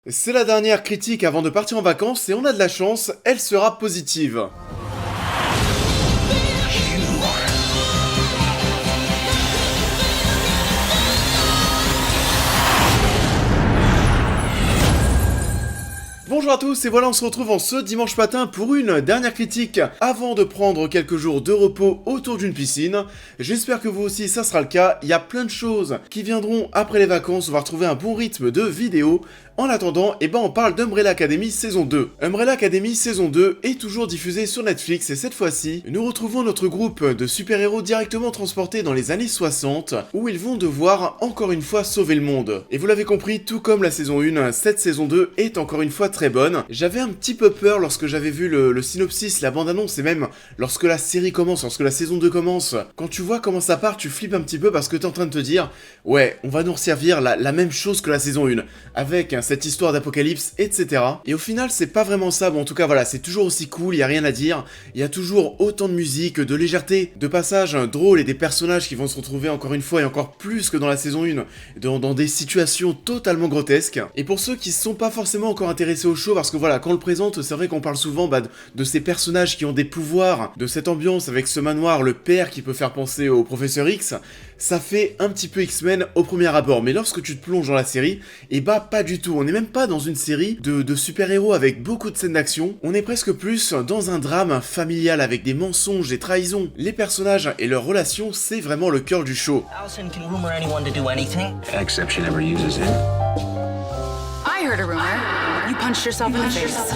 C'est la dernière critique avant de partir en vacances et on a de la chance, elle sera positive. Bonjour à tous et voilà on se retrouve en ce dimanche matin pour une dernière critique avant de prendre quelques jours de repos autour d'une piscine. J'espère que vous aussi ça sera le cas, il y a plein de choses qui viendront après les vacances, on va retrouver un bon rythme de vidéos. En attendant, on parle d'Umbrella Academy saison 2. Umbrella Academy saison 2 est toujours diffusée sur Netflix et cette fois-ci, nous retrouvons notre groupe de super-héros directement transportés dans les années 60 où ils vont devoir encore une fois sauver le monde. Et vous l'avez compris, tout comme la saison 1, cette saison 2 est encore une fois très bonne. J'avais un petit peu peur lorsque j'avais vu le synopsis, la bande-annonce et même lorsque la série commence, lorsque la saison 2 commence. Quand tu vois comment ça part, tu flippes un petit peu parce que t'es en train de te dire « Ouais, on va nous resservir la même chose que la saison 1, avec cette histoire d'apocalypse, etc. » Et au final, c'est pas vraiment ça. Bon, en tout cas, voilà, c'est toujours aussi cool, y a rien à dire. Il y a toujours autant de musique, de légèreté, de passages drôles et des personnages qui vont se retrouver encore une fois et encore plus que dans la saison 1, dans des situations totalement grotesques. Et pour ceux qui ne sont pas forcément encore intéressés au show, parce que voilà, quand on le présente, c'est vrai qu'on parle souvent de ces personnages qui ont des pouvoirs, de cette ambiance avec ce manoir, le père qui peut faire penser au Professeur X, ça fait un petit peu X-Men au premier abord. Mais lorsque tu te plonges dans la série, pas du tout. On n'est même pas dans une série de super-héros avec beaucoup de scènes d'action. On est presque plus dans un drame familial avec des mensonges et trahisons. Les personnages et leurs relations, c'est vraiment le cœur du show. Allison can rumor anyone to do anything. Except she never uses it. I heard a rumor. You punched yourself in the face.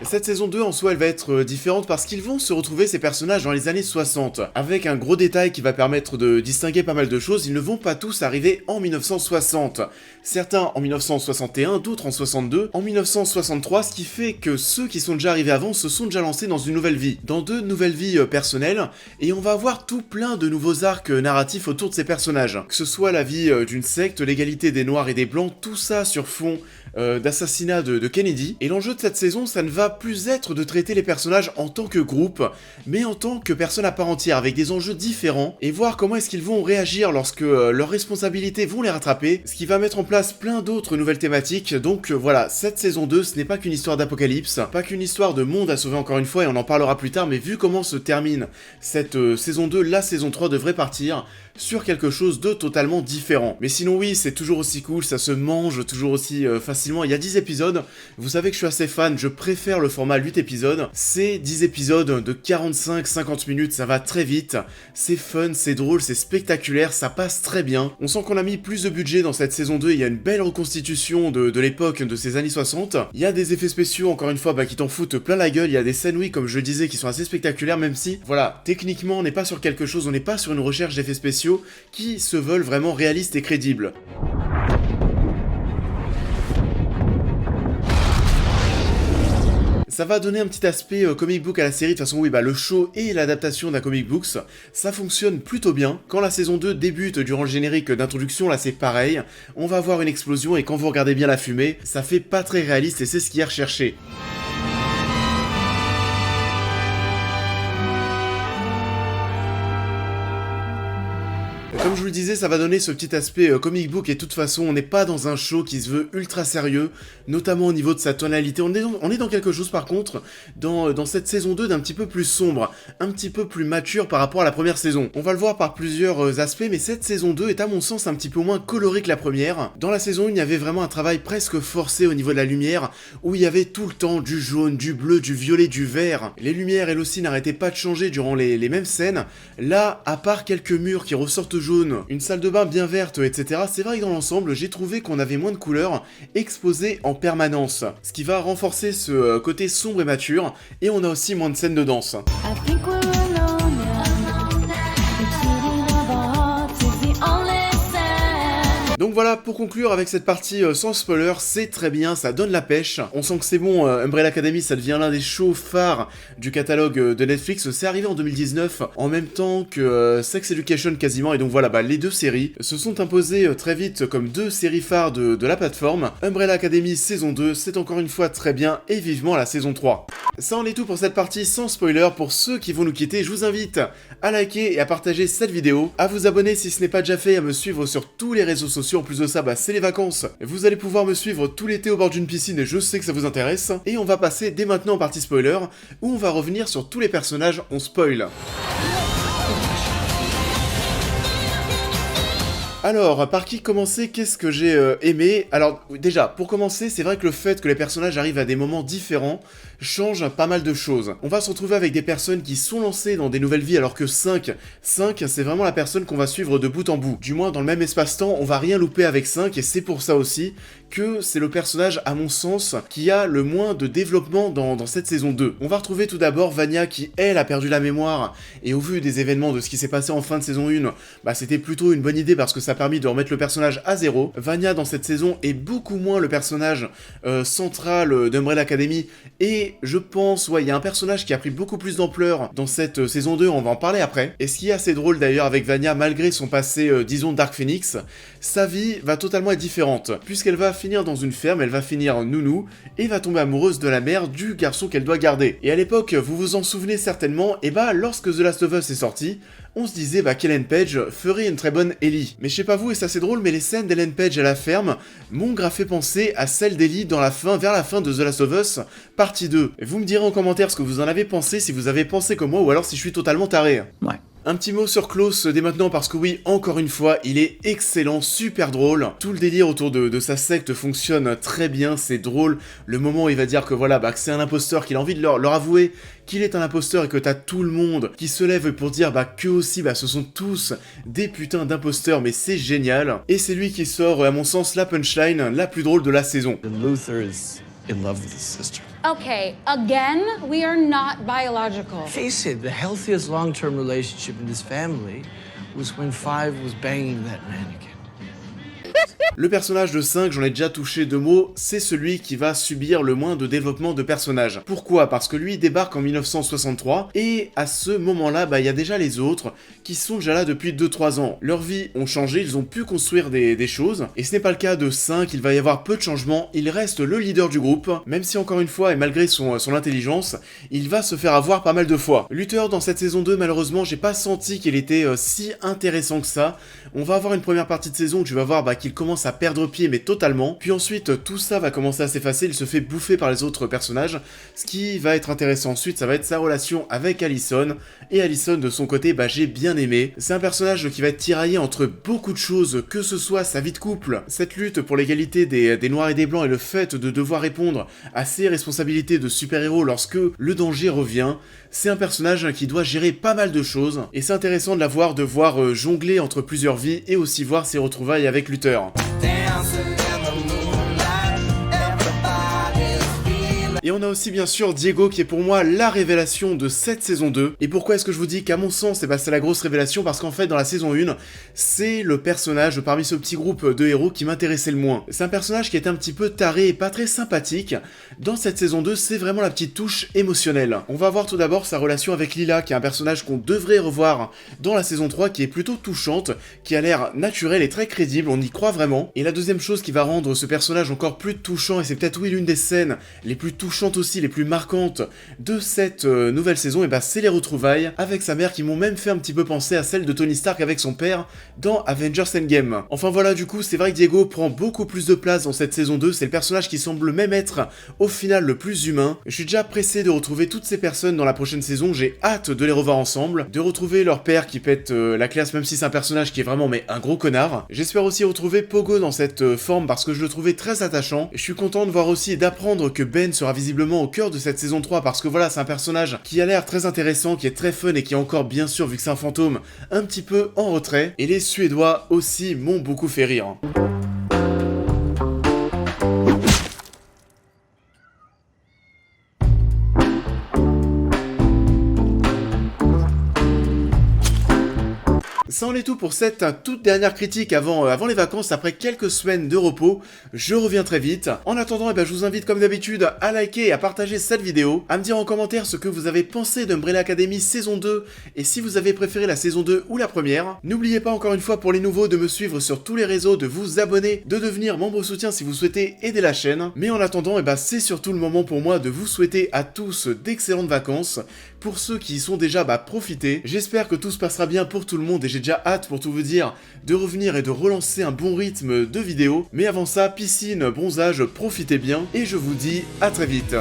Cette saison 2 en soi elle va être différente parce qu'ils vont se retrouver ces personnages dans les années 60 avec un gros détail qui va permettre de distinguer pas mal de choses. Ils ne vont pas tous arriver en 1960, certains en 1961, d'autres en 62, en 1963, ce qui fait que ceux qui sont déjà arrivés avant se sont déjà lancés dans une nouvelle vie, dans deux nouvelles vies personnelles, et on va avoir tout plein de nouveaux arcs narratifs autour de ces personnages, que ce soit la vie d'une secte, l'égalité des noirs et des blancs, tout ça sur fond d'assassinat de Kennedy. Et l'enjeu de cette saison, ça ne va plus être de traiter les personnages en tant que groupe, mais en tant que personnes à part entière, avec des enjeux différents, et voir comment est-ce qu'ils vont réagir lorsque leurs responsabilités vont les rattraper, ce qui va mettre en place plein d'autres nouvelles thématiques. Donc voilà, cette saison 2, ce n'est pas qu'une histoire d'apocalypse, pas qu'une histoire de monde à sauver encore une fois, et on en parlera plus tard, mais vu comment se termine cette saison 2, la saison 3 devrait partir sur quelque chose de totalement différent. Mais sinon oui, c'est toujours aussi cool, ça se mange toujours aussi facilement. Il y a 10 épisodes, vous savez que je suis assez fan, je préfère le format 8 épisodes. C'est 10 épisodes de 45-50 minutes, ça va très vite, c'est fun, c'est drôle, c'est spectaculaire, ça passe très bien. On sent qu'on a mis plus de budget dans cette saison 2, il y a une belle reconstitution de l'époque de ces années 60. Il y a des effets spéciaux, encore une fois, qui t'en foutent plein la gueule, il y a des scènes, oui, comme je le disais, qui sont assez spectaculaires, même si, voilà, techniquement, on n'est pas sur quelque chose, on n'est pas sur une recherche d'effets spéciaux qui se veulent vraiment réalistes et crédibles. Ça va donner un petit aspect comic book à la série, de toute façon oui, le show et l'adaptation d'un comic books, ça fonctionne plutôt bien. Quand la saison 2 débute durant le générique d'introduction, là c'est pareil, on va avoir une explosion et quand vous regardez bien la fumée, ça fait pas très réaliste et c'est ce qui est recherché. Comme je vous le disais, ça va donner ce petit aspect comic book et de toute façon, on n'est pas dans un show qui se veut ultra sérieux, notamment au niveau de sa tonalité. On est dans quelque chose par contre, dans cette saison 2 d'un petit peu plus sombre, un petit peu plus mature par rapport à la première saison. On va le voir par plusieurs aspects, mais cette saison 2 est à mon sens un petit peu moins colorée que la première. Dans la saison 1, il y avait vraiment un travail presque forcé au niveau de la lumière, où il y avait tout le temps du jaune, du bleu, du violet, du vert. Les lumières, elles aussi, n'arrêtaient pas de changer durant les mêmes scènes. Là, à part quelques murs qui ressortent jaune, une salle de bain bien verte, etc. C'est vrai que dans l'ensemble, j'ai trouvé qu'on avait moins de couleurs exposées en permanence, ce qui va renforcer ce côté sombre et mature, et on a aussi moins de scènes de danse. Donc voilà, pour conclure avec cette partie sans spoiler, c'est très bien, ça donne la pêche. On sent que c'est bon, Umbrella Academy, ça devient l'un des shows phares du catalogue de Netflix. C'est arrivé en 2019, en même temps que Sex Education quasiment, et donc voilà, les deux séries se sont imposées très vite comme deux séries phares de la plateforme. Umbrella Academy saison 2, c'est encore une fois très bien, et vivement la saison 3. Ça en est tout pour cette partie sans spoiler. Pour ceux qui vont nous quitter, je vous invite à liker et à partager cette vidéo, à vous abonner si ce n'est pas déjà fait, à me suivre sur tous les réseaux sociaux. En plus de ça, c'est les vacances. Vous allez pouvoir me suivre tout l'été au bord d'une piscine et je sais que ça vous intéresse. Et on va passer dès maintenant en partie spoiler, où on va revenir sur tous les personnages en spoil. Alors, par qui commencer? Qu'est-ce que j'ai aimé? Alors, déjà, pour commencer, c'est vrai que le fait que les personnages arrivent à des moments différents change pas mal de choses. On va se retrouver avec des personnes qui sont lancées dans des nouvelles vies, alors que 5, c'est vraiment la personne qu'on va suivre de bout en bout. Du moins, dans le même espace-temps, on va rien louper avec 5, et c'est pour ça aussi que c'est le personnage, à mon sens, qui a le moins de développement dans cette saison 2. On va retrouver tout d'abord Vanya qui, elle, a perdu la mémoire, et au vu des événements de ce qui s'est passé en fin de saison 1, c'était plutôt une bonne idée parce que ça a permis de remettre le personnage à zéro. Vanya, dans cette saison, est beaucoup moins le personnage central d'Umbrella Academy, et je pense, il y a un personnage qui a pris beaucoup plus d'ampleur dans cette saison 2, on va en parler après. Et ce qui est assez drôle d'ailleurs avec Vanya, malgré son passé, disons, Dark Phoenix, sa vie va totalement être différente, puisqu'elle va finir dans une ferme, elle va finir nounou, et va tomber amoureuse de la mère du garçon qu'elle doit garder. Et à l'époque, vous vous en souvenez certainement, lorsque The Last of Us est sorti, on se disait qu'Ellen Page ferait une très bonne Ellie. Mais je sais pas vous, et ça c'est drôle, mais les scènes d'Ellen Page à la ferme m'ont grave fait penser à celles d'Ellie vers la fin de The Last of Us, partie 2. Et vous me direz en commentaire ce que vous en avez pensé, si vous avez pensé comme moi, ou alors si je suis totalement taré. Ouais. Un petit mot sur Klaus dès maintenant parce que oui, encore une fois, il est excellent, super drôle. Tout le délire autour de sa secte fonctionne très bien, c'est drôle. Le moment où il va dire que que c'est un imposteur, qu'il a envie de leur avouer qu'il est un imposteur et que t'as tout le monde qui se lève pour dire qu'eux aussi, ce sont tous des putains d'imposteurs, mais c'est génial. Et c'est lui qui sort, à mon sens, la punchline la plus drôle de la saison. Luther is in love with his sister. Okay, again, we are not biological. Face it, the healthiest long-term relationship in this family was when Five was banging that mannequin. Le personnage de 5, j'en ai déjà touché 2 mots, c'est celui qui va subir le moins de développement de personnage. Pourquoi? Parce que lui débarque en 1963, et à ce moment-là, il y a déjà les autres qui sont déjà là depuis 2-3 ans. Leurs vies ont changé, ils ont pu construire des choses, et ce n'est pas le cas de 5, il va y avoir peu de changements, il reste le leader du groupe, même si encore une fois, et malgré son intelligence, il va se faire avoir pas mal de fois. Luther, dans cette saison 2, malheureusement, j'ai pas senti qu'il était si intéressant que ça. On va avoir une première partie de saison où tu vas voir qu'il commence à perdre pied, mais totalement. Puis ensuite, tout ça va commencer à s'effacer, il se fait bouffer par les autres personnages. Ce qui va être intéressant ensuite, ça va être sa relation avec Allison. Et Allison, de son côté, j'ai bien aimé. C'est un personnage qui va être tiraillé entre beaucoup de choses, que ce soit sa vie de couple, cette lutte pour l'égalité des noirs et des blancs, et le fait de devoir répondre à ses responsabilités de super-héros lorsque le danger revient. C'est un personnage qui doit gérer pas mal de choses, et c'est intéressant de la voir, jongler entre plusieurs vies, et aussi voir ses retrouvailles avec Luther. Et on a aussi bien sûr Diego qui est pour moi la révélation de cette saison 2. Et pourquoi est-ce que je vous dis qu'à mon sens c'est la grosse révélation? Parce qu'en fait dans la saison 1, c'est le personnage parmi ce petit groupe de héros qui m'intéressait le moins. C'est un personnage qui est un petit peu taré et pas très sympathique. Dans cette saison 2, c'est vraiment la petite touche émotionnelle. On va voir tout d'abord sa relation avec Lila, qui est un personnage qu'on devrait revoir dans la saison 3, qui est plutôt touchante, qui a l'air naturel et très crédible, on y croit vraiment. Et la deuxième chose qui va rendre ce personnage encore plus touchant, et c'est peut-être l'une des scènes les plus touchantes aussi, les plus marquantes de cette nouvelle saison, c'est les retrouvailles avec sa mère qui m'ont même fait un petit peu penser à celle de Tony Stark avec son père dans Avengers Endgame. Enfin voilà, du coup c'est vrai que Diego prend beaucoup plus de place dans cette saison 2, c'est le personnage qui semble même être au final le plus humain. Je suis déjà pressé de retrouver toutes ces personnes dans la prochaine saison, j'ai hâte de les revoir ensemble, de retrouver leur père qui pète la classe, même si c'est un personnage qui est vraiment un gros connard. J'espère aussi retrouver Pogo dans cette forme parce que je le trouvais très attachant, et je suis content de voir aussi et d'apprendre que Ben sera visiblement au cœur de cette saison 3 parce que voilà, c'est un personnage qui a l'air très intéressant, qui est très fun et qui est encore, bien sûr, vu que c'est un fantôme, un petit peu en retrait. Et les Suédois aussi m'ont beaucoup fait rire. Ça en est tout pour cette toute dernière critique avant les vacances, après quelques semaines de repos. Je reviens très vite. En attendant, je vous invite comme d'habitude à liker et à partager cette vidéo, à me dire en commentaire ce que vous avez pensé d'Umbrella Academy saison 2 et si vous avez préféré la saison 2 ou la première. N'oubliez pas encore une fois pour les nouveaux de me suivre sur tous les réseaux, de vous abonner, de devenir membre soutien si vous souhaitez aider la chaîne. Mais en attendant, c'est surtout le moment pour moi de vous souhaiter à tous d'excellentes vacances. Pour ceux qui y sont déjà, profitez. J'espère que tout se passera bien pour tout le monde et j'ai déjà hâte, pour tout vous dire, de revenir et de relancer un bon rythme de vidéos. Mais avant ça, piscine, bronzage, profitez bien et je vous dis à très vite.